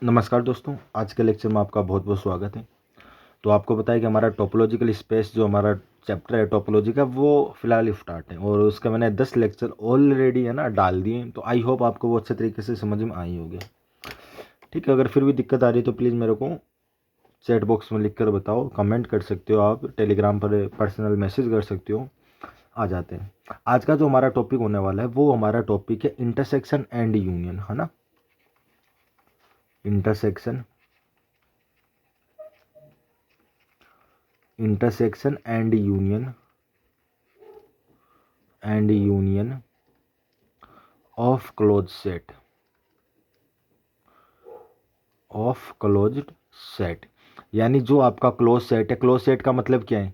नमस्कार दोस्तों, आज के लेक्चर में आपका बहुत बहुत स्वागत है। तो आपको पता है कि हमारा टोपोलॉजिकल स्पेस जो हमारा चैप्टर है टोपोलॉजी का, वो फिलहाल स्टार्ट है और उसका मैंने 10 लेक्चर ऑलरेडी है ना डाल दिए। तो आई होप आपको वो अच्छे तरीके से समझ में आई होगी। ठीक है, अगर फिर भी दिक्कत आ रही है तो प्लीज़ मेरे को चैट बॉक्स में लिख कर बताओ, कमेंट कर सकते हो, आप टेलीग्राम पर पर्सनल मैसेज कर सकते हो। आ जाते हैं। आज का जो हमारा टॉपिक होने वाला है वो हमारा टॉपिक है इंटरसेक्शन एंड यूनियन, है ना। Intersection and union of closed set. यानी जो आपका क्लोज सेट है, क्लोज सेट का मतलब क्या है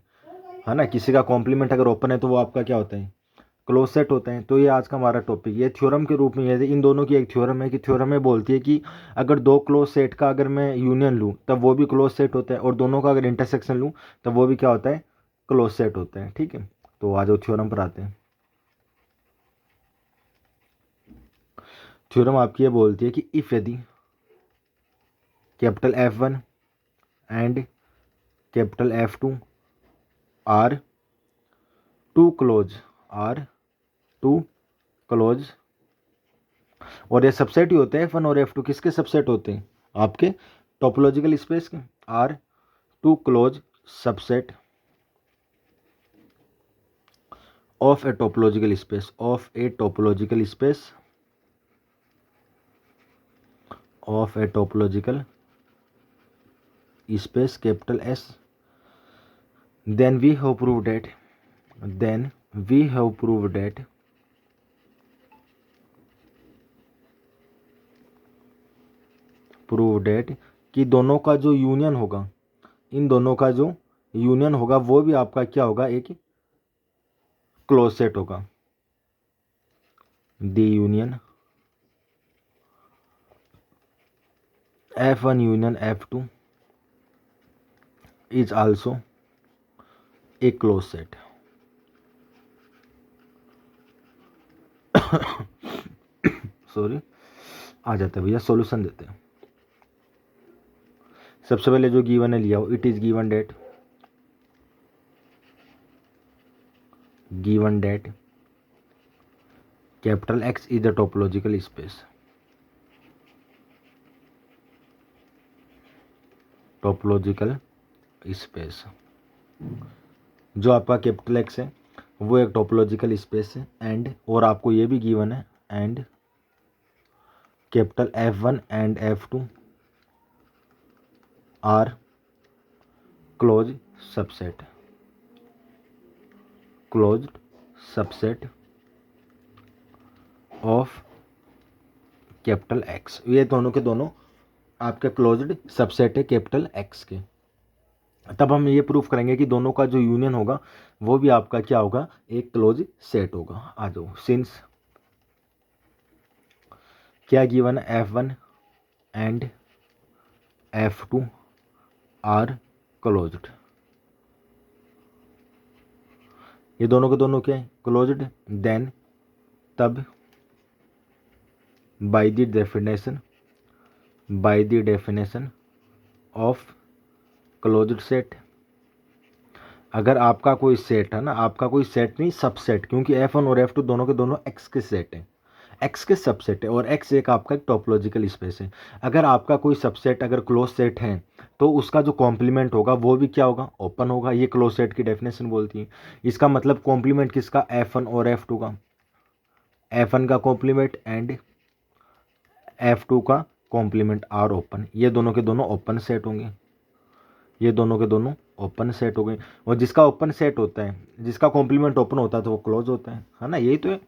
ना। किसी का कॉम्प्लीमेंट अगर ओपन है तो वो आपका क्या होता है, क्लोज सेट होता है। तो ये आज का हमारा टॉपिक, ये थ्योरम के रूप में, ये इन दोनों की एक थ्योरम है कि थ्योरम में बोलती है कि अगर दो क्लोज सेट का अगर मैं यूनियन लूँ तब वो भी क्लोज सेट होता है, और दोनों का अगर इंटरसेक्शन लूँ तब वो भी क्या होता है, क्लोज सेट होता है। ठीक है, तो आ जाओ थ्योरम पर आते हैं। थ्योरम आपकी ये बोलती है कि इफ यदि capital F1 and capital F2 are are two close, और ये सबसेट ही होते हैं। F1 और F2 किसके सबसेट होते हैं, आपके टोपोलॉजिकल स्पेस के। Are two close subset of a topological space capital S, then we have proved that कि दोनों का जो यूनियन होगा, इन दोनों का जो यूनियन होगा वो भी आपका क्या होगा, एक क्लोज सेट होगा। The union F1 union F2 is also a close set. Sorry, आ जाता है भैया, सॉल्यूशन देते हैं। सबसे पहले जो गिवन है लिया हो, it is given debt capital X is the topological space. जो आपका कैपिटल X है वो एक टोपोलॉजिकल स्पेस है, एंड और आपको ये भी गिवन है, and capital F1 and F2 are closed subset of capital X। ये दोनों के दोनों आपके क्लोज्ड सबसेट है कैपिटल X के। तब हम ये प्रूफ करेंगे कि दोनों का जो यूनियन होगा वो भी आपका क्या होगा, एक क्लोज सेट होगा। आ जाओ, सिंस क्या गिवन है, F1 and F2 are closed, ये दोनों के दोनों क्या है, क्लोज्ड। देन तब by the definition of closed set, अगर आपका कोई सेट है ना, आपका कोई सेट नहीं सबसेट, क्योंकि F1 और F2 दोनों के दोनों X के सेट हैं, X के सबसेट है, और X एक आपका एक टोपोलॉजिकल स्पेस है। अगर आपका कोई सबसेट अगर क्लोज सेट है तो उसका जो कॉम्प्लीमेंट होगा वो भी क्या होगा, ओपन होगा। ये क्लोज सेट की डेफिनेशन बोलती है। इसका मतलब कॉम्प्लीमेंट किसका, F1 और F2 का, F1 का कॉम्प्लीमेंट एंड F2 का कॉम्प्लीमेंट आर ओपन। ये दोनों के दोनों ओपन सेट होंगे, ये दोनों के दोनों ओपन सेट हो गए। और जिसका ओपन सेट होता है, जिसका कॉम्प्लीमेंट ओपन होता है तो वो क्लोज होता है ना, यही तो है।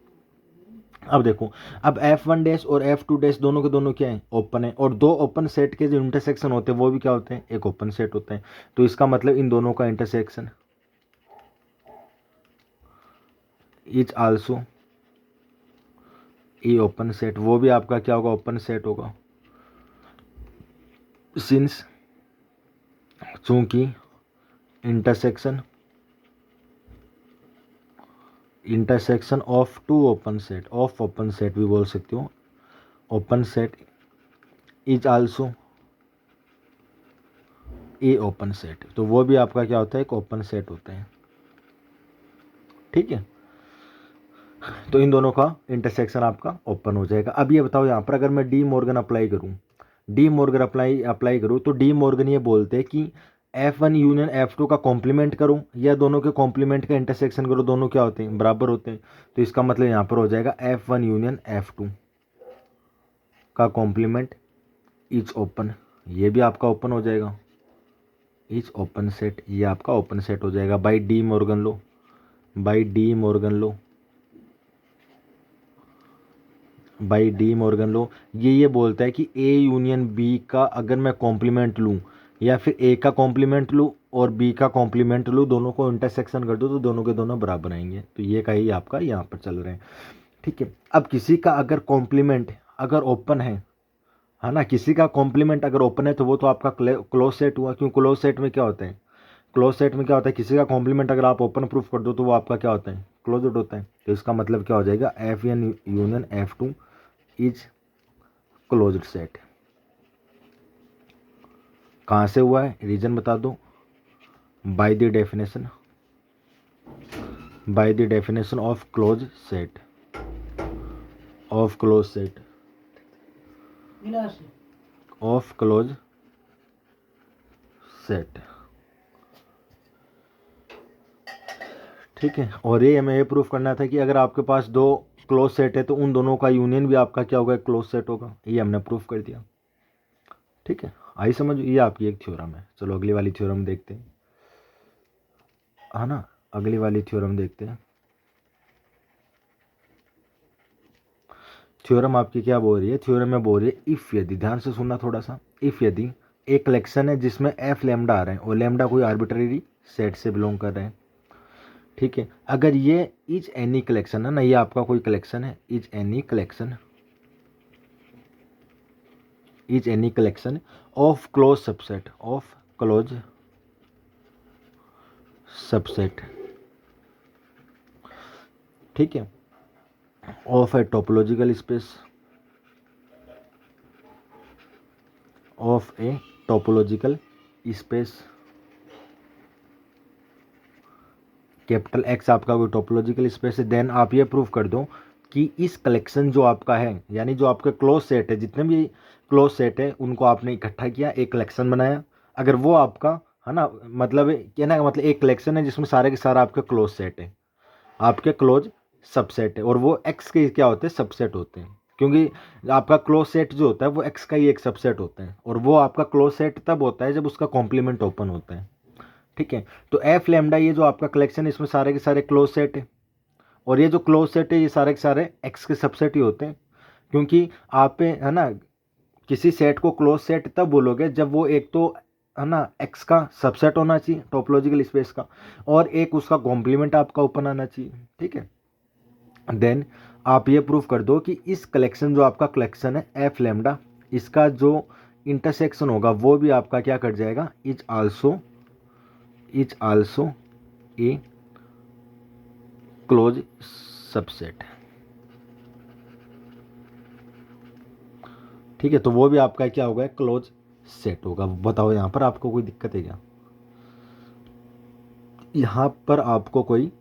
अब देखो, अब F1 डैश और F2 डैश दोनों के दोनों क्या है, ओपन है, और दो ओपन सेट के जो इंटरसेक्शन होते हैं वो भी क्या होते हैं, एक ओपन सेट होता है। तो इसका मतलब इन दोनों का intersection is also a open set, वो भी आपका क्या होगा, ओपन सेट होगा। सिंस चूंकि intersection of two open set भी बोल सकते हो, open set is also a open set, तो वो भी आपका क्या होता है, एक ओपन सेट होता है। ठीक है, तो इन दोनों का इंटरसेक्शन आपका ओपन हो जाएगा। अब ये बताओ यहाँ पर अगर मैं डी मॉर्गन अप्लाई करूँ, डी मॉर्गन अप्लाई करूँ, तो डी मॉर्गन ये बोलते हैं कि F1 यूनियन F2 का कॉम्प्लीमेंट करूँ या दोनों के कॉम्प्लीमेंट का इंटरसेक्शन करूँ, दोनों क्या होते हैं, बराबर होते हैं। तो इसका मतलब यहाँ पर हो जाएगा F1 यूनियन F2 का कॉम्प्लीमेंट इज ओपन, ये भी आपका ओपन हो जाएगा, इज ओपन सेट, ये आपका ओपन सेट हो जाएगा by De Morgan law, by De Morgan law, by De Morgan law. ये बोलता है कि ए यूनियन बी का अगर मैं कॉम्प्लीमेंट लूँ या फिर ए का कॉम्प्लीमेंट लूँ और बी का कॉम्प्लीमेंट लूँ, दोनों को इंटरसेक्शन कर दो तो दोनों के दोनों बराबर आएंगे। तो ये का ही आपका यहाँ पर चल रहे हैं। ठीक है, अब किसी का अगर कॉम्प्लीमेंट अगर ओपन है ना, किसी का कॉम्प्लीमेंट अगर ओपन है तो वो तो आपका क्लोज सेट हुआ। क्यों, क्लोज सेट में क्या होता है, क्लोज सेट में क्या होता है, किसी का कॉम्प्लीमेंट अगर आप ओपन प्रूफ कर दो तो वो आपका क्या होता है, क्लोज्ड होता है। तो इसका मतलब क्या हो जाएगा, F1 union F2 is closed set. कहाँ से हुआ है, रीजन बता दो, by the definition, by the definition of close set, of close set, of close set. ठीक है, और ये हमें ये प्रूफ करना था कि अगर आपके पास दो क्लोज सेट है तो उन दोनों का यूनियन भी आपका क्या होगा, क्लोज सेट होगा। ये हमने प्रूफ कर दिया। ठीक है, आई समझ, ये आपकी एक थ्योरम है। चलो अगली वाली थ्योरम देखते हैं, है ना, अगली वाली थ्योरम देखते हैं। थ्योरम आपकी क्या बोल रही है, थ्योरम में बोल रही है इफ़ यदि, ध्यान से सुनना थोड़ा सा, इफ़ यदि एक कलेक्शन है जिसमें एफ लैम्डा आ रहे हैं और लैम्डा कोई आर्बिट्रेरी सेट से बिलोंग कर रहे हैं। ठीक है, अगर ये इज एनी कलेक्शन है ना, ये आपका कोई कलेक्शन है, is any collection, is any collection of close subset, of close subset. ठीक है, of a topological space, of a topological space, capital x आपका कोई टोपोलॉजिकल स्पेस है। देन आप ये प्रूफ कर दो कि इस कलेक्शन जो आपका है, यानी जो आपका क्लोज सेट है, जितने भी क्लोज सेट है उनको आपने इकट्ठा किया, एक कलेक्शन बनाया। अगर वो आपका, है ना, मतलब कहना का मतलब एक कलेक्शन है जिसमें सारे के सारा आपके क्लोज सेट है, आपके क्लोज सबसेट है, और वो एक्स के क्या होते हैं, सबसेट होते हैं। क्योंकि आपका क्लोज सेट जो होता है वो एक्स का ही एक सबसेट होता है, और वो आपका क्लोज सेट तब होता है जब उसका कॉम्प्लीमेंट ओपन होता है। ठीक है, तो एफ लैम्डा ये जो आपका कलेक्शन है इसमें सारे के सारे क्लोज सेट है, और ये जो क्लोज सेट है ये सारे के सारे एक्स के सबसेट ही होते हैं। क्योंकि आप है ना, किसी सेट को क्लोज सेट तब बोलोगे जब वो एक तो, है ना, एक्स का सबसेट होना चाहिए टोपोलॉजिकल स्पेस का, और एक उसका कॉम्प्लीमेंट आपका ओपन आना चाहिए। ठीक है, देन आप ये प्रूफ कर दो कि इस कलेक्शन जो आपका कलेक्शन है एफ लैम्डा, इसका जो इंटरसेक्शन होगा वो भी आपका क्या कर जाएगा, is also a close subset. ठीक है, तो वो भी आपका क्या होगा, क्लोज सेट होगा। बताओ यहाँ पर आपको कोई दिक्कत है क्या, यहाँ पर आपको कोई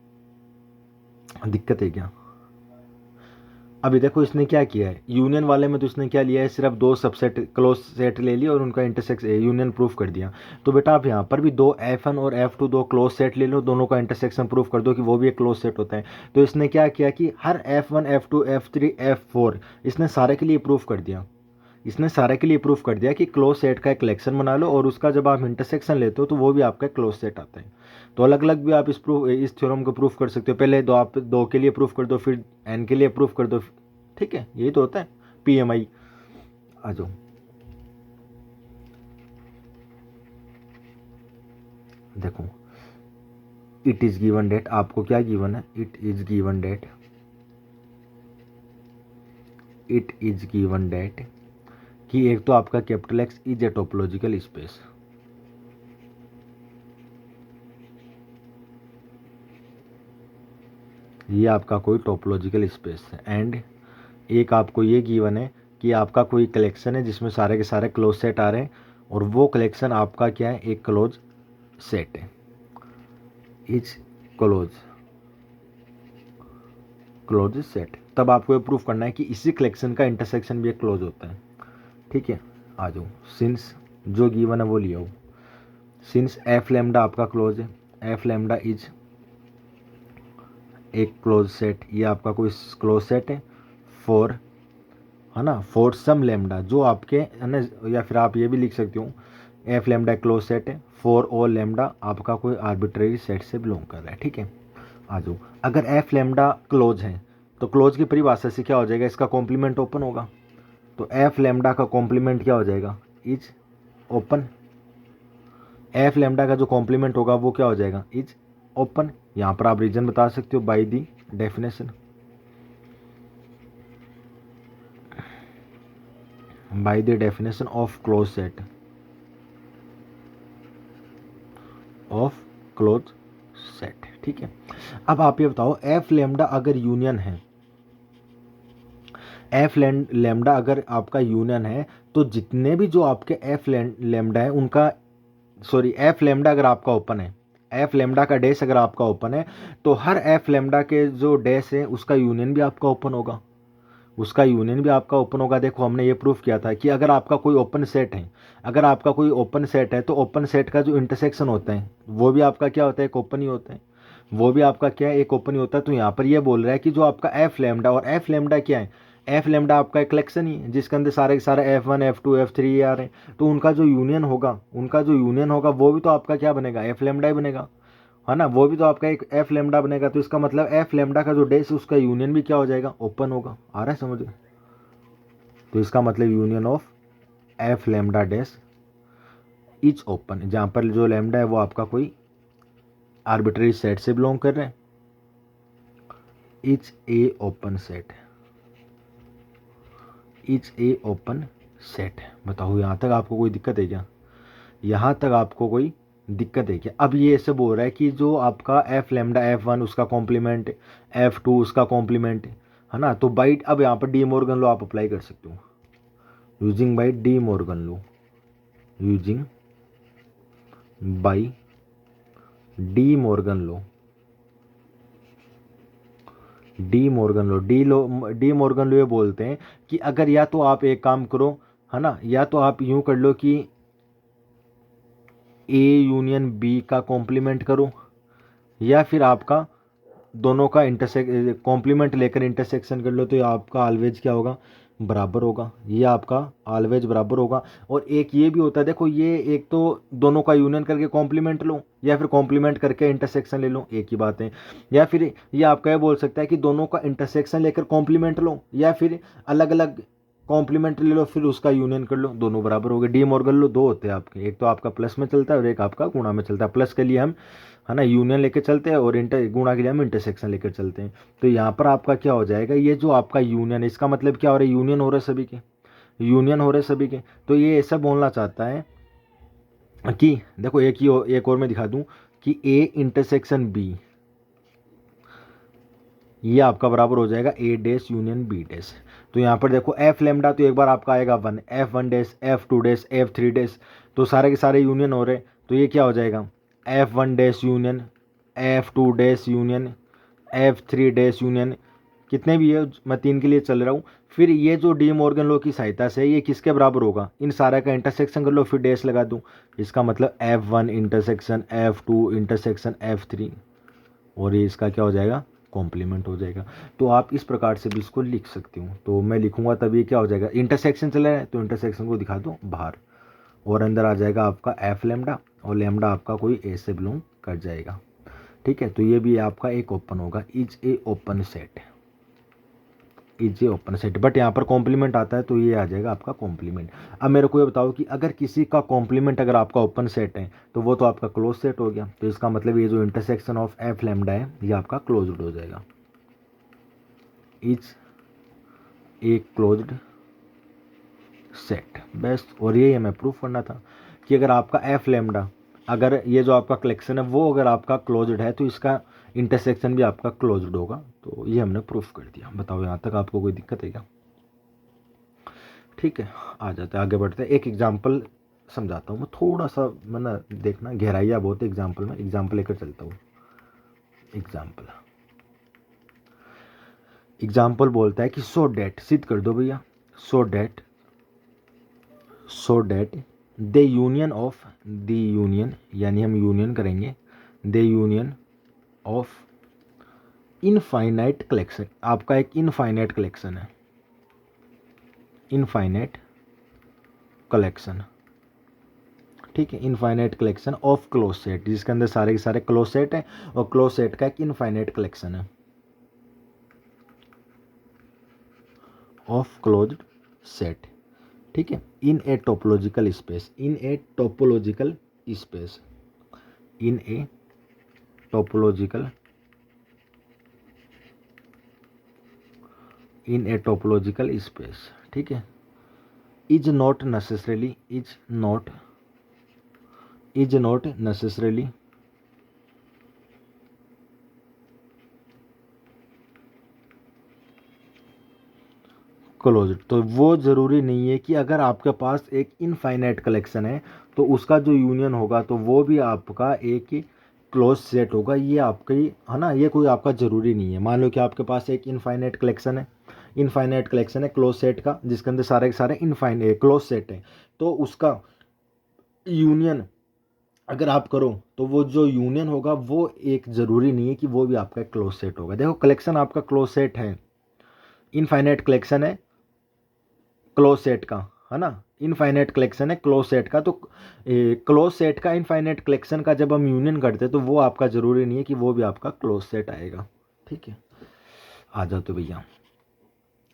दिक्कत है क्या। अभी देखो इसने क्या किया है, यूनियन वाले में तो इसने क्या लिया है, सिर्फ दो सबसेट क्लोज सेट ले लिया और उनका इंटरसेक्स यूनियन प्रूफ कर दिया। तो बेटा आप यहाँ पर भी दो F1 और F2 दो क्लोज सेट ले लो, दोनों का इंटरसेक्शन प्रूफ कर दो कि वो भी एक क्लोज सेट होता है। तो इसने क्या किया कि हर F1 F2 F3 F4 इसने सारे के लिए प्रूफ कर दिया, इसने सारे के लिए प्रूफ कर दिया कि क्लोज सेट का एक कलेक्शन बना लो और उसका जब आप इंटरसेक्शन लेते हो तो वो भी आपका क्लोज सेट आता है। तो अलग अलग भी आप इस थ्योरम को प्रूफ कर सकते हो। पहले दो आप दो के लिए प्रूफ कर दो, फिर एन के लिए प्रूफ कर दो। ठीक है, यही तो होता है PMI। आ जाओ, देखो इट इज गिवन डेट, आपको क्या गिवन है, it is given that, it is given that कि एक तो आपका capital X is a topological space, ये आपका कोई टोपोलॉजिकल स्पेस है। एंड एक आपको ये गिवन है कि आपका कोई कलेक्शन है जिसमें सारे के सारे क्लोज सेट आ रहे हैं और वो कलेक्शन आपका क्या है, एक क्लोज सेट है। Is close set. तब आपको ये प्रूफ करना है कि इसी कलेक्शन का इंटरसेक्शन भी एक क्लोज होता है। ठीक है, आ जाओ। सिंस जो गिवन है वो लिया हो। सिंस एफ लैम्डा आपका क्लोज है, एफ लैम्डा इज एक क्लोज सेट, ये आपका कोई क्लोज सेट है फॉर, है ना, फॉर सम लैम्डा जो आपके, है ना, या फिर आप ये भी लिख सकते हो एफ लैम्डा क्लोज सेट है फॉर ऑल लैम्डा आपका कोई आर्बिट्रेरी सेट से बिलोंग कर रहा है। ठीक है, आ जाओ। अगर एफ लैम्डा क्लोज है तो क्लोज की परिभाषा से क्या हो जाएगा, इसका कॉम्प्लीमेंट ओपन होगा। तो एफ लैम्डा का कॉम्प्लीमेंट क्या हो जाएगा, इज ओपन। एफ लैम्डा का जो कॉम्प्लीमेंट होगा वो क्या हो जाएगा, इज ओपन। यहाँ पर आप रीजन बता सकते हो by the definition, by the definition of close set, of close set. ठीक है, अब आप ये बताओ एफ लैम्डा अगर यूनियन है, एफ लैम्डा अगर आपका यूनियन है तो जितने भी जो आपके एफ लैम्डा है उनका, सॉरी एफ लैम्डा अगर आपका ओपन है, एफ लैम्डा का डैश अगर आपका ओपन है तो हर एफ लैम्डा के जो डैश है उसका यूनियन भी आपका ओपन होगा, उसका यूनियन भी आपका ओपन होगा। देखो हमने ये प्रूफ किया था कि अगर आपका कोई ओपन सेट है, अगर आपका कोई ओपन सेट है तो ओपन सेट का जो इंटरसेक्शन होता है वो भी आपका क्या होता है, एक ओपन ही होता है, वो भी आपका क्या है, एक ओपन ही होता है। तो यहाँ पर ये बोल रहा है कि जो आपका एफ लैम्डा, और एफ लैम्डा क्या है, एफ लैम्डा आपका एक कलेक्शन ही है जिसके अंदर सारे के सारे F one F two F three आ रहे हैं, तो उनका जो यूनियन होगा, उनका जो यूनियन होगा वो भी तो आपका क्या बनेगा, एफ लैम्डा ही बनेगा, है ना, वो भी तो आपका एक एफ लैम्डा बनेगा। तो इसका मतलब एफ लैम्डा का जो डैश उसका यूनियन भी क्या हो जाएगा, ओपन होगा। आ रहा है समझ में? तो इसका मतलब union of F lambda dash is open, जहाँ पर जो लैम्डा है वो आपका कोई आर्बिट्ररी सेट से बिलोंग कर रहे हैं, is a open set, is a open set. बताओ यहाँ तक आपको कोई दिक्कत है क्या, यहाँ तक आपको कोई दिक्कत है क्या? अब ये ऐसे बोल रहा है कि जो आपका एफ लैम्डा एफ वन उसका कॉम्प्लीमेंट, एफ टू उसका कॉम्प्लीमेंट, है ना, तो बाइट अब यहाँ पर डी मॉर्गन लॉ आप अप्लाई कर सकते हो, using by De Morgan law, using by De Morgan law, De Morgan law ये बोलते हैं कि अगर या तो आप एक काम करो, है ना, या तो आप यूं कर लो कि ए यूनियन बी का कॉम्प्लीमेंट करो, या फिर आपका दोनों का इंटरसेक्ट कॉम्प्लीमेंट लेकर इंटरसेक्शन कर लो, तो ये आपका ऑलवेज क्या होगा, बराबर होगा, ये आपका ऑलवेज बराबर होगा। और एक ये भी होता है, देखो ये एक तो दोनों का यूनियन करके कॉम्प्लीमेंट लो, या फिर कॉम्प्लीमेंट करके इंटरसेक्शन ले लो, एक ही बात है। या फिर ये आपका ये बोल सकता है कि दोनों का इंटरसेक्शन लेकर कॉम्प्लीमेंट लो, या फिर अलग अलग कॉम्प्लीमेंट ले लो फिर उसका यूनियन कर लो, दोनों बराबर हो गए। डी मॉर्गन लो दो होते हैं आपके, एक तो आपका प्लस में चलता है और एक आपका गुणा में चलता है। प्लस के लिए हम, है ना, यूनियन लेके चलते हैं, और इंटर गुणा के लिए हम इंटरसेक्शन लेकर चलते हैं। तो यहाँ पर आपका क्या हो जाएगा, ये जो आपका यूनियन है इसका मतलब क्या हो रहा है, यूनियन हो रहा है सभी के, यूनियन हो रहे सभी के। तो ये ऐसा बोलना चाहता है कि देखो एक और मैं दिखा दूं कि ए इंटरसेक्शन बी ये आपका बराबर हो जाएगा ए डैश यूनियन बी डैश। तो यहाँ पर देखो एफ लेमडा तो एक बार आपका आएगा one, F one dash, F two dash, F three dash, तो सारे के सारे यूनियन हो रहे। तो ये क्या हो जाएगा, F one dash union, F two dash union, F three dash union, कितने भी है मैं तीन के लिए चल रहा हूँ। फिर ये जो डी मॉर्गन लॉ की सहायता से ये किसके बराबर होगा, इन सारे का इंटरसेक्शन कर लो फिर डैश लगा दूँ। इसका मतलब F one intersection F two intersection F three, और ये इसका क्या हो जाएगा, कॉम्प्लीमेंट हो जाएगा। तो आप इस प्रकार से भी इसको लिख सकते हो। तो मैं लिखूंगा तब ये क्या हो जाएगा, इंटरसेक्शन चल रहा है तो इंटरसेक्शन को दिखा दो बाहर, और अंदर आ जाएगा आपका एफ लेमडा, और लेमडा आपका कोई ए से बिलोंग कर जाएगा। ठीक है, तो ये भी आपका एक ओपन होगा, is a open set, is a open set. But यहाँ पर कॉम्प्लीमेंट आता है तो ये आ जाएगा आपका कॉम्प्लीमेंट। अब मेरे को ये बताओ कि अगर किसी का कॉम्प्लीमेंट अगर आपका ओपन सेट है तो वो तो आपका क्लोज सेट हो गया। तो इसका मतलब ये जो इंटरसेक्शन ऑफ एफ लेमडा है ये आपका क्लोज्ड हो जाएगा, is a closed set, best. और ये हमें प्रूफ करना था कि अगर आपका एफ लेमडा, अगर ये जो आपका कलेक्शन है वो अगर आपका क्लोज्ड है तो इसका इंटरसेक्शन भी आपका क्लोज्ड होगा। तो ये हमने प्रूफ कर दिया। बताओ यहाँ तक आपको कोई दिक्कत है क्या? ठीक है, आ जाते हैं आगे बढ़ते हैं। एक एग्जाम्पल समझाता हूँ मैं थोड़ा सा, मैं ना देखना गहराइयाँ बहुत है एग्जाम्पल में, एग्जाम्पल लेकर चलता हूँ। एग्जाम्पल बोलता है कि सो डैट, सिद्ध कर दो भैया, so that the union of, the union यानी हम यूनियन करेंगे, the union of infinite collection, आपका एक इनफाइनाइट कलेक्शन है, इनफाइनाइट कलेक्शन, ठीक है, infinite collection of close set, जिसके अंदर सारे के सारे क्लोज सेट है और क्लोज सेट का एक इनफाइनाइट कलेक्शन है ऑफ क्लोज्ड सेट, ठीक है, in a topological space, in a topological space, in a topological, in a topological space, ठीक है, is not necessarily, is not necessarily closed, तो वो ज़रूरी नहीं है कि अगर आपके पास एक इनफाइनाइट कलेक्शन है तो उसका जो यूनियन होगा तो वो भी आपका एक क्लोज सेट होगा, ये आपकी है ना, ये कोई आपका ज़रूरी नहीं है। मान लो कि आपके पास एक इनफाइनाइट कलेक्शन है, इनफाइनाइट कलेक्शन है क्लोज सेट का, जिसके अंदर सारे के सारे इनफाइनाइट क्लोज सेट है, तो उसका यूनियन अगर आप करो तो वो जो यूनियन होगा वो एक ज़रूरी नहीं है कि वो भी आपका क्लोज सेट होगा। देखो कलेक्शन आपका क्लोज सेट है, इनफाइनाइट कलेक्शन है क्लोज सेट का, है ना, इनफाइनाइट कलेक्शन है क्लोज सेट का, तो क्लोज सेट का इनफाइनाइट कलेक्शन का जब हम यूनियन करते हैं तो वो आपका ज़रूरी नहीं है कि वो भी आपका क्लोज सेट आएगा, ठीक है। आ जाओ तो भैया,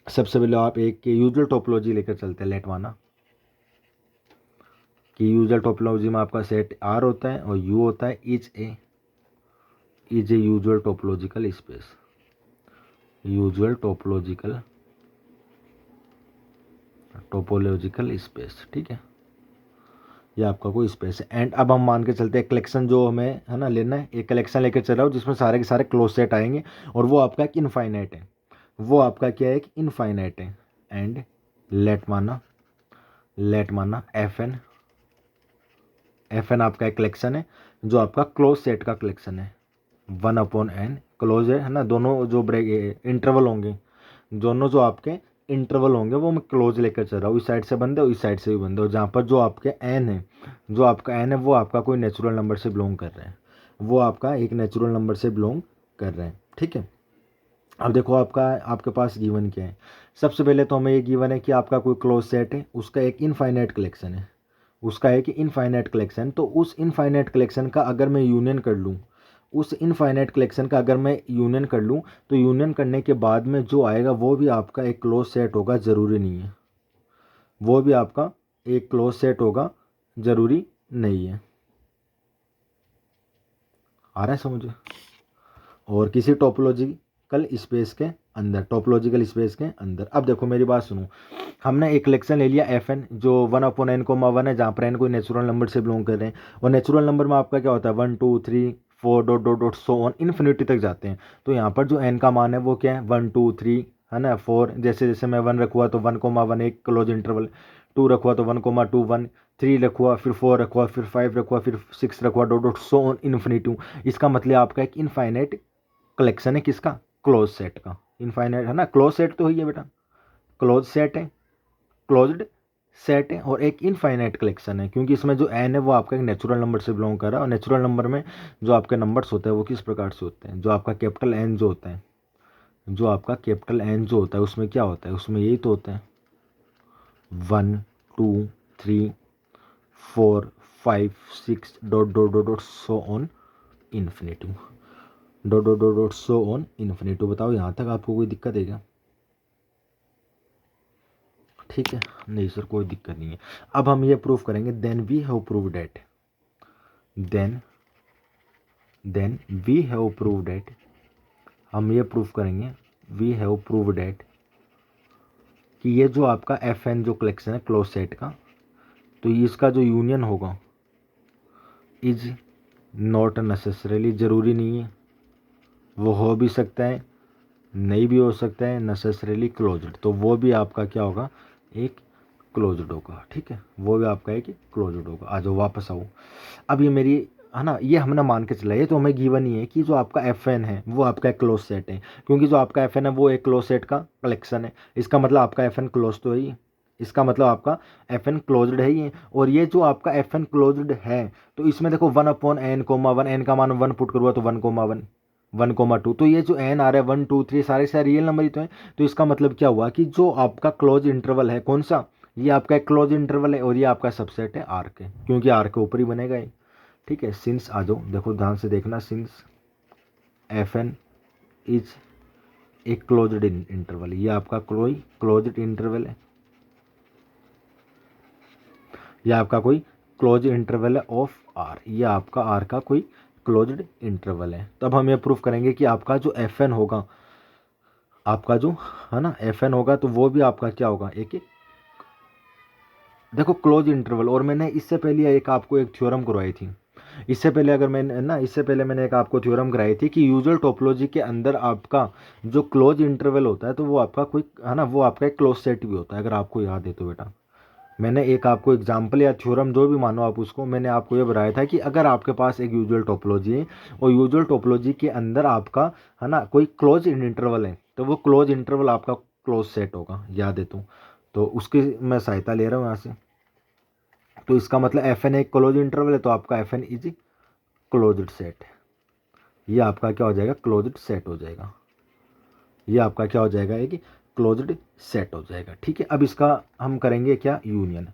सबसे पहले आप एक यूजुअल टोपोलॉजी लेकर चलते हैं, लेट माना कि यूजुअल टोपोलॉजी में आपका सेट आर होता है और यू होता है, is a usual topological space, usual topological space, ठीक है, ये आपका कोई स्पेस है। एंड अब हम मान के चलते हैं कलेक्शन जो हमें है ना लेना है, एक कलेक्शन लेकर चल रहा हूँ जिसमें सारे के सारे क्लोज सेट आएंगे और वो आपका एक इनफाइनाइट है, वो आपका क्या है, एक इनफाइनाइट है। एंड लेट माना एफ एन आपका एक कलेक्शन है जो आपका क्लोज सेट का कलेक्शन है, 1/n क्लोज है ना, दोनों जो ब्रेक इंटरवल होंगे, दोनों जो आपके इंटरवल होंगे वो मैं क्लोज लेकर चल रहा हूँ, इस साइड से बंद है और इस साइड से भी बंद है, और जहाँ पर जो आपके एन है, जो आपका एन है वो आपका कोई नेचुरल नंबर से बिलोंग कर रहे हैं, वो आपका एक नेचुरल नंबर से बिलोंग कर रहे हैं, ठीक है। अब देखो आपके पास गिवन क्या है, सबसे पहले तो हमें ये गिवन है कि आपका कोई क्लोज सेट है, उसका एक इनफाइनाइट कलेक्शन है, उसका एक इनफाइनाइट कलेक्शन, तो उस इनफाइनाइट कलेक्शन का अगर मैं यूनियन कर लूँ, उस इनफाइनाइट कलेक्शन का अगर मैं यूनियन कर लूँ तो यूनियन करने के बाद में जो आएगा वो भी आपका एक क्लोज सेट होगा, ज़रूरी नहीं है, वो भी आपका एक क्लोज सेट होगा, ज़रूरी नहीं है। आ रहा है समझ? और किसी टोपोलॉजिकल स्पेस के अंदर, टोपोलॉजिकल स्पेस के अंदर, अब देखो मेरी बात सुनो, हमने एक कलेक्शन ले लिया एफ एन जो 1/n, है, जहाँ पर एन कोई नेचुरल नंबर से बिलोंग कर रहे हैं, और नेचुरल नंबर में आपका क्या होता है 1 2 3 4 dot dot dot so on infinity तक जाते हैं, तो यहाँ पर जो एन का मान है वो क्या है 1 2 3 है ना 4, जैसे जैसे मैं 1 रखुआ तो 1,1 एक क्लोज इंटरवल, 2 रखुआ तो 1,2 1, 3 रखुआ, फिर 4 रखुआ, फिर 5 रखुआ, फिर 6 रखुआ, dot dot so on infinity. इसका मतलब आपका एक इनफाइनाइट कलेक्शन है किसका, क्लोज सेट का, इनफाइनाइट है ना, क्लोज सेट तो ही है बेटा, क्लोज सेट है, क्लोज्ड सेट है, और एक इनफाइनाइट कलेक्शन है, क्योंकि इसमें जो एन है वो आपका एक नेचुरल नंबर से बिलोंग कर रहा है, और नेचुरल नंबर में जो आपके नंबर्स होते हैं वो किस प्रकार से होते हैं, जो आपका कैपिटल एन जो होता है, जो आपका कैपिटल एन जो होता है उसमें क्या होता है, उसमें यही तो होता है 1 2 3 4 5 6 dot dot dot dot so on infinity, dot dot dot dot so on infinity. बताओ यहाँ तक आपको कोई दिक्कत है क्या? ठीक है, नहीं सर कोई दिक्कत नहीं है। अब हम ये प्रूव करेंगे, then we have prove that, then we have prove that, हम ये प्रूव करेंगे, वी हैव प्रूव डेट कि ये जो आपका एफ एन जो कलेक्शन है क्लोज सेट का, तो इसका जो यूनियन होगा इज नॉट नेसेसरीली, ज़रूरी नहीं है, वो हो भी सकता है नहीं भी हो सकता है, नेसेसरीली क्लोज्ड, तो वो भी आपका क्या होगा, एक क्लोज्ड होगा, ठीक है, वो भी आपका है कि क्लोज्ड होगा। आ जाओ वापस आओ। अब ये मेरी है ना, ये हमने मान के चला, ये तो हमें गिवन ही है कि जो आपका एफ एन है वो आपका एक क्लोज सेट है, क्योंकि जो आपका एफ एन है वो एक क्लोज सेट का कलेक्शन है। इसका मतलब आपका एफ एन क्लोज तो है ही, इसका मतलब आपका एफ एन क्लोज्ड है ही। और ये जो आपका एफ एन क्लोज्ड है, तो इसमें देखो 1/n, एन का मान 1 पुट करूँगा तो 1,1, 1,2, तो ये जो एन आ रहा है 1 2 3 सारे सारे रियल नंबर ही तो है। तो इसका मतलब क्या हुआ कि जो आपका क्लोज इंटरवल है कौन सा, ये आपका एक क्लोज इंटरवल है और ये आपका सबसेट है आर के, क्योंकि आर के ऊपर ही बनेगा ये, ठीक है। सिंस आ जाओ, देखो ध्यान से देखना, सिंस एफ एन इज एक क्लोज्ड इंटरवल, ये आपका कोई क्लोज्ड इंटरवल है, ये आपका कोई क्लोज इंटरवल है ऑफ आर, ये आपका आर का कोई क्लोज्ड इंटरवल है। तब हम ये प्रूफ करेंगे कि आपका जो एफ एन होगा, आपका जो है ना एफ एन होगा, तो वो भी आपका क्या होगा, एक देखो क्लोज इंटरवल। और मैंने इससे पहले एक आपको एक थ्योरम करवाई थी, इससे पहले अगर मैंने ना, इससे पहले मैंने एक आपको थ्योरम कराई थी कि यूजुअल टोपोलॉजी के अंदर आपका जो क्लोज इंटरवल होता है, तो वो आपका कोई है ना, वो आपका एक क्लोज सेट भी होता है, अगर आपको याद है तो बेटा। मैंने एक आपको एग्जाम्पल या थ्योरम जो भी मानो आप उसको, मैंने आपको ये बताया था कि अगर आपके पास एक यूजुअल टोपोलॉजी है और यूजुअल टोपोलॉजी के अंदर आपका है ना कोई क्लोज इंटरवल है, तो वो क्लोज इंटरवल आपका क्लोज सेट होगा, याद है तो उसकी मैं सहायता ले रहा हूँ यहाँ से। तो इसका मतलब एफ एन एक क्लोज इंटरवल है, तो आपका F N is closed set, ये आपका क्या हो जाएगा, क्लोज्ड सेट हो जाएगा, ये आपका क्या हो जाएगा, ये कि क्लोज्ड सेट हो जाएगा, ठीक है। अब इसका हम करेंगे क्या, यूनियन,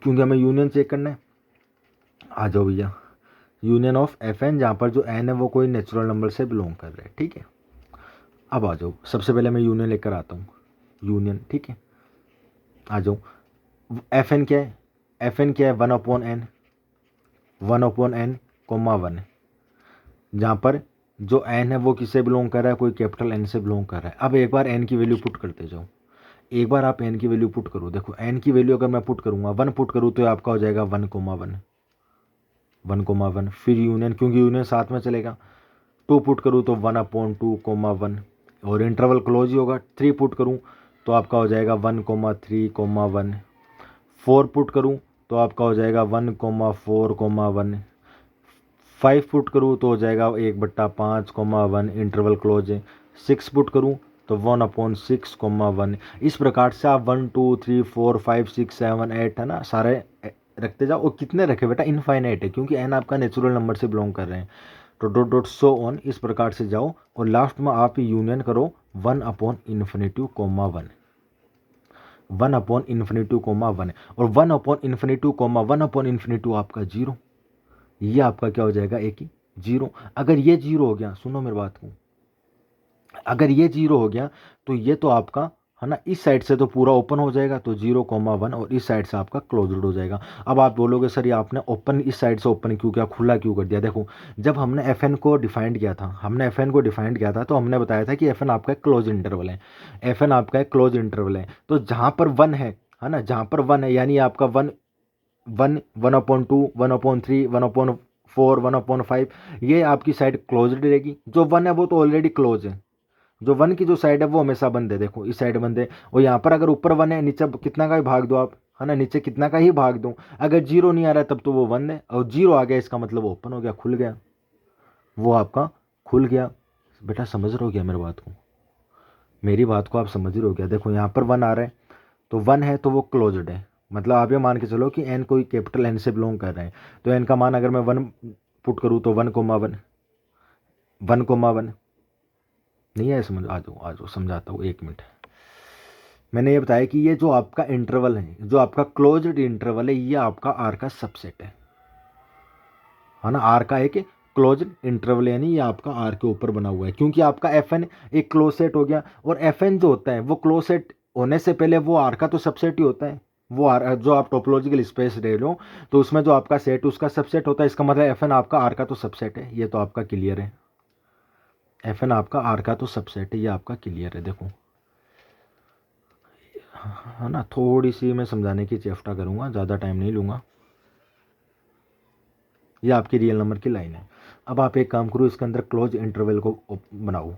क्योंकि हमें यूनियन चेक करना है। आ जाओ भैया, यूनियन ऑफ एफ एन, जहाँ पर जो एन है वो कोई नेचुरल नंबर से बिलोंग कर रहा है, ठीक है। अब आ जाओ, सबसे पहले मैं यूनियन लेकर आता हूँ, यूनियन, ठीक है। आ जाओ, एफ एन क्या है, एफ एन क्या है, 1/n, 1/n, 1, जहाँ पर जो एन है वो किससे बिलोंग कर रहा है, कोई कैपिटल एन से बिलोंग कर रहा है। अब एक बार एन की वैल्यू पुट करते जाओ, एक बार आप एन की वैल्यू पुट करो, देखो एन की वैल्यू अगर मैं पुट करूँगा 1 पुट करूँ तो आपका हो जाएगा 1,1, 1,1, फिर यूनियन, क्योंकि यूनियन साथ में चलेगा, 2 पुट करूँ तो 1/2,1, और इंटरवल क्लोज ही होगा। 3 पुट करूँ तो आपका हो जाएगा 1,3,1, 4 पुट करूँ तो आपका हो जाएगा 1,4,1, 5 पुट करूँ तो हो जाएगा 1/5,1, इंटरवल क्लोज है। 6 पुट करूँ तो 1/6,1। इस प्रकार से आप 1 2 3 4 5 6 7 8 है ना सारे रखते जाओ। और कितने रखे बेटा, इनफाइनाइट है, क्योंकि एन आपका नेचुरल नंबर से बिलोंग कर रहे हैं। तो डॉट डॉट सो ऑन, इस प्रकार से जाओ और लास्ट में आप यूनियन करो 1/∞(1), 1/∞(1), और 1/∞(1/∞) आपका 0, ये आपका क्या हो जाएगा, एक ही 0। अगर ये 0 हो गया, सुनो मेरी बात को, अगर ये 0 हो गया तो ये तो आपका है ना, इस साइड से तो पूरा ओपन हो जाएगा, तो 0,1, और इस साइड से आपका क्लोज्ड हो जाएगा। अब आप बोलोगे सर ये आपने ओपन इस साइड से ओपन क्यों किया, खुला क्यों कर दिया। देखो जब हमने एफ एन को डिफाइंड किया था, तो हमने बताया था कि एफ एन आपका एक क्लोज इंटरवल है, एफ एन आपका एक क्लोज इंटरवल है। तो जहाँ पर 1 है ना, जहाँ पर 1 है यानी आपका 1 1 1/2 1/3 1/4 1/5, ये आपकी साइड क्लोज्ड रहेगी। जो 1 है वो तो ऑलरेडी क्लोज है, जो 1 की जो साइड है वो हमेशा बंद है, देखो इस साइड बंद है। और यहाँ पर अगर ऊपर 1 है, नीचे कितना का ही भाग दो आप, है ना, नीचे कितना का ही भाग दो, अगर 0 नहीं आ रहा है तब तो वो बंद है, और 0 आ गया इसका मतलब ओपन हो गया, खुल गया, वो आपका खुल गया। बेटा समझ रहे हो क्या मेरी बात को, मेरी बात को आप समझ रहे हो क्या। देखो यहाँ पर 1 आ रहा है, तो 1 है तो वो क्लोज्ड है, मतलब आप ये मान के चलो कि एन कोई कैपिटल एन से बिलोंग कर रहे हैं। तो एन का मान अगर मैं 1 पुट करूँ तो 1,1, 1,1 नहीं है, समझ, आ जाओ समझाता हूँ, 1 मिनट। मैंने ये बताया कि ये जो आपका इंटरवल है, जो आपका क्लोज्ड इंटरवल है, ये आपका आर का सबसेट है ना, आर का एक क्लोज्ड इंटरवल, यानी ये आपका आर के ऊपर बना हुआ है, क्योंकि आपका एफ एन एक क्लोज सेट हो गया। और एफ एन जो होता है वो क्लोज सेट होने से पहले वो आर का तो सबसेट ही होता है, वो आर जो आप टोपोलॉजिकल स्पेस ले लो तो उसमें जो आपका सेट उसका सबसेट होता है, इसका मतलब एफ एन आपका आर का तो सबसेट है, ये तो आपका क्लियर है। एफ एन आपका आर का तो सबसेट है, ये आपका क्लियर है। देखो है ना, थोड़ी सी मैं समझाने की चेष्टा करूंगा, ज़्यादा टाइम नहीं लूंगा। ये आपकी रियल नंबर की लाइन है। अब आप एक काम करो, इसके अंदर क्लोज इंटरवल को बनाओ।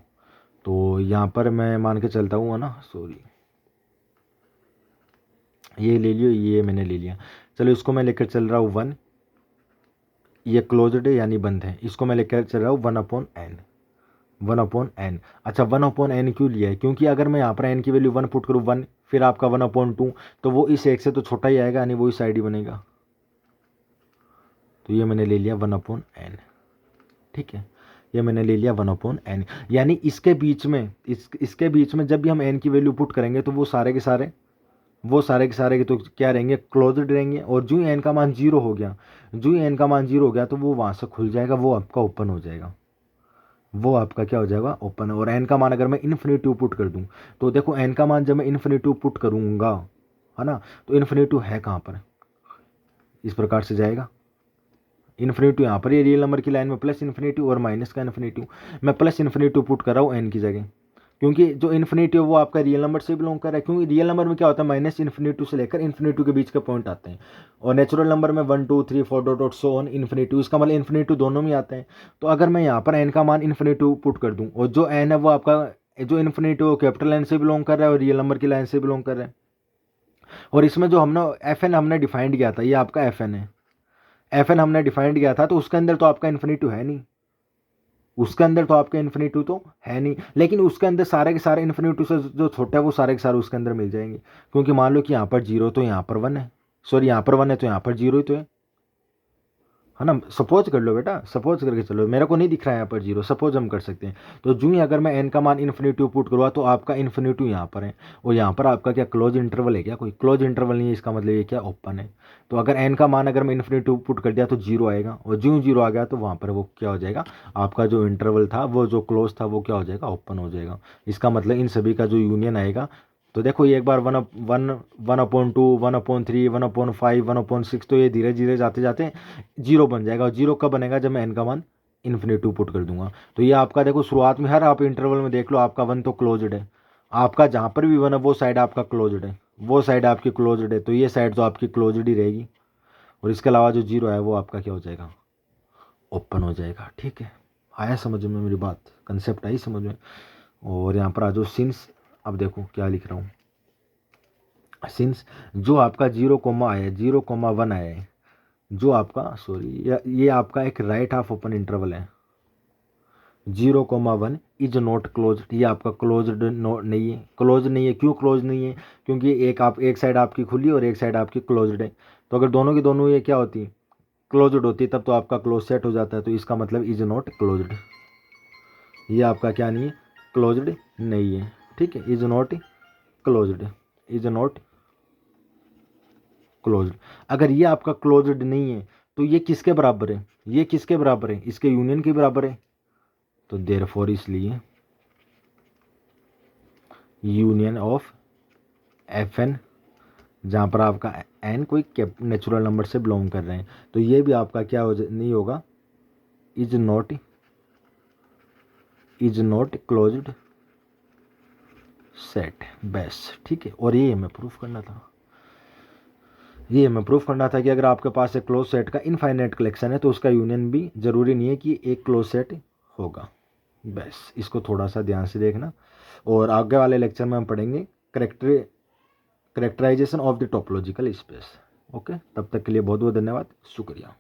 तो यहाँ पर मैं मान के चलता हूँ, है ना, सॉरी, ये ले लियो, ये मैंने ले लिया। चलो इसको मैं लेकर चल रहा हूँ 1, ये क्लोज्ड है यानी बंद है, इसको मैं लेकर चल रहा हूँ 1/n, 1/n। अच्छा 1/n क्यों लिया है? क्योंकि अगर मैं यहाँ पर n की वैल्यू 1 पुट करूँ 1, फिर आपका 1/2, तो वो इस एक से तो छोटा ही आएगा, यानी वो इस साइड ही बनेगा। तो ये मैंने ले लिया 1/n, ठीक है, ये मैंने ले लिया 1/n। यानी इसके बीच में, इसके बीच में जब भी हम n की वैल्यू पुट करेंगे तो वो सारे के सारे तो क्या रहेंगे, क्लोज्ड रहेंगे। और जो ही n का मान 0 हो गया, जो ही n का मान 0 हो गया तो वो वहाँ से खुल जाएगा, वो आपका ओपन हो जाएगा, वो आपका क्या हो जाएगा, ओपन। और n का मान अगर मैं इन्फिनिटी पुट कर दूं, तो देखो n का मान जब मैं इन्फिनिटी पुट करूंगा, है ना, तो इन्फिनिटी है कहाँ पर, इस प्रकार से जाएगा। इन्फिनिटी यहाँ पर ये रियल नंबर की लाइन में प्लस इन्फिनिटी और माइनस का इन्फिनिटी, मैं प्लस इन्फिनिटी पुट कर रहा हूँ n की जगह, क्योंकि जो इन्फिनिटी है वो आपका रियल नंबर से बिलोंग कर रहा है। क्योंकि रियल नंबर में क्या होता है, माइनस इन्फिनिटी से लेकर इन्फिनिटी के बीच के पॉइंट आते हैं, और नेचुरल नंबर में 1 2 3 4 डॉट सो ऑन इन्फिनिटी, इसका मतलब इन्फिनिटी दोनों में आते हैं। तो अगर मैं यहाँ पर n का मान इन्फिनिटी पुट कर दूँ, और जो n है वो आपका, जो इन्फिनिटी वो कैपिटल N से बिलोंग कर रहा है और रियल नंबर की लाइन से बिलोंग कर रहा है। और इसमें जो हमने FN हमने डिफाइंड किया था, ये आपका FN है, FN हमने डिफाइंड किया था, तो उसके अंदर तो आपका इन्फिनिटी है नहीं, उसके अंदर तो आपका इन्फिनिटी तो है नहीं, लेकिन उसके अंदर सारे के सारे इन्फिनिटी से जो छोटा है वो सारे के सारे उसके अंदर मिल जाएंगे। क्योंकि मान लो कि यहाँ पर 0 तो यहाँ पर 1 है, सॉरी यहाँ पर 1 है तो यहाँ पर 0 ही तो है ना। सपोज कर लो बेटा, सपोज करके चलो, मेरे को नहीं दिख रहा है यहाँ पर 0, सपोज हम कर सकते हैं। तो जो ही अगर मैं n का मान इन्फिनिटी पुट करूँगा तो आपका इन्फिनिटी यहाँ पर है, और यहाँ पर आपका क्या क्लोज इंटरवल है क्या, कोई क्लोज इंटरवल नहीं है, इसका मतलब ये क्या, ओपन है। तो अगर n का मान अगर मैं इन्फिनिटी पुट कर दिया तो 0 आएगा, और जो ही 0 आ गया तो वहाँ पर वो क्या हो जाएगा, आपका जो इंटरवल था वो जो क्लोज था वो क्या हो जाएगा, ओपन हो जाएगा। इसका मतलब इन सभी का जो यूनियन आएगा, तो देखो ये एक बार 1/2 1/3 1/5 1/6, तो ये धीरे धीरे जाते जाते 0 बन जाएगा। और 0 कब बनेगा, जब मैं n का मान इन्फिनिटी पुट कर दूंगा। तो ये आपका देखो शुरुआत में हर आप इंटरवल में देख लो, आपका 1 तो क्लोज्ड है, आपका जहाँ पर भी 1 है वो साइड आपका क्लोज्ड है, वो साइड आपकी क्लोज्ड है, तो ये साइड तो आपकी क्लोज्ड ही रहेगी। और इसके अलावा जो 0 है वो आपका क्या हो जाएगा, ओपन हो जाएगा। ठीक है, आया समझ में मेरी बात, कंसेप्ट आई समझ में। और यहाँ पर आ जाओ सिंस, अब देखो क्या लिख रहा हूँ, सिंस जो आपका 0 आया है, 0 1 आया है, जो आपका सॉरी ये आपका एक राइट हाफ ओपन इंटरवल है, 0 1 इज नॉट क्लोज, ये आपका क्लोज्ड नहीं है, क्लोज नहीं है। क्यों क्लोज नहीं है, क्योंकि एक साइड आपकी खुली और एक साइड आपकी क्लोज्ड है। तो अगर दोनों की दोनों ये क्या होती है, क्लोज्ड होती है, तब तो आपका क्लोज सेट हो जाता है, तो इसका मतलब इज नॉट क्लोज्ड, ये आपका क्या नहीं है, क्लोज्ड नहीं है। ठीक है, is not closed, is not closed. अगर ये आपका क्लोज्ड नहीं है तो ये किसके बराबर है, ये किसके बराबर है, इसके यूनियन के बराबर है। तो देयरफॉर इसलिए यूनियन ऑफ FN, जहाँ पर आपका n कोई नेचुरल नंबर से बिलोंग कर रहे हैं, तो ये भी आपका क्या नहीं होगा, इज नॉट क्लोज्ड सेट, बस। ठीक है, और ये हमें प्रूफ करना था, ये हमें प्रूफ करना था कि अगर आपके पास एक क्लोज सेट का इनफाइनाइट कलेक्शन है तो उसका यूनियन भी जरूरी नहीं है कि एक क्लोज सेट होगा। बस इसको थोड़ा सा ध्यान से देखना, और आगे वाले लेक्चर में हम पढ़ेंगे characterization of the topological space. Okay, तब तक के लिए बहुत बहुत धन्यवाद, शुक्रिया।